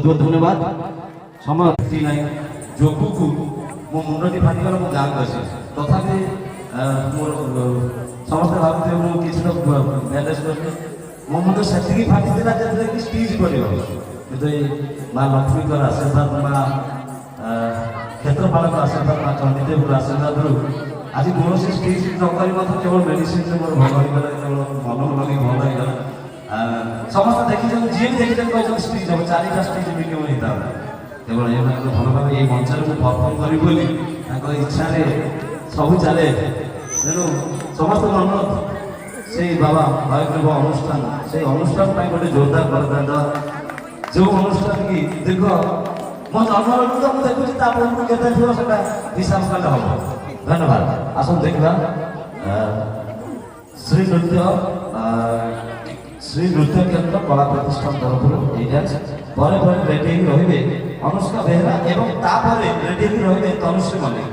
बहुत बहुत धन्यवाद समय ना जोगू को मो मुंडी फाटीगला मो गाँव अच्छे तथापि मोर समस्त भावुथे मुझे मैनेज कर मो मुंड से फाटी कि स्टीज पड़ो कि माँ लक्ष्मी आशीर्वाद माँ क्षेत्रपाल आशीर्वाद माँ चंडीदेव आशीर्वाद आज कौन स्टीज नक केवल मेडिसिन मोर भल हो केवल मन लगे भल हो समस्त देखी जी देखी कह स्टीज हम 4टा स्टीज मिनिमम होता केवल ये भल भाव ये मंच में परफर्म करी बोली इच्छा सब चले तेणु समस्त अनुरोध से बाबा भयग्रीव अनुष्ठान से अनुष्ठान गोटे जोरदार करता जो अनुष्ठान की दीर्घ मो जन्म तो मुझे देखुची के हिसाब कले हम धन्यवाद आस देखा श्री नृत्य केन्द्र कला प्रतिष्ठान तरफ पर रेडी रही अनुष्का बेहरा एवं रेडी रही तनुश्री मल्लिक।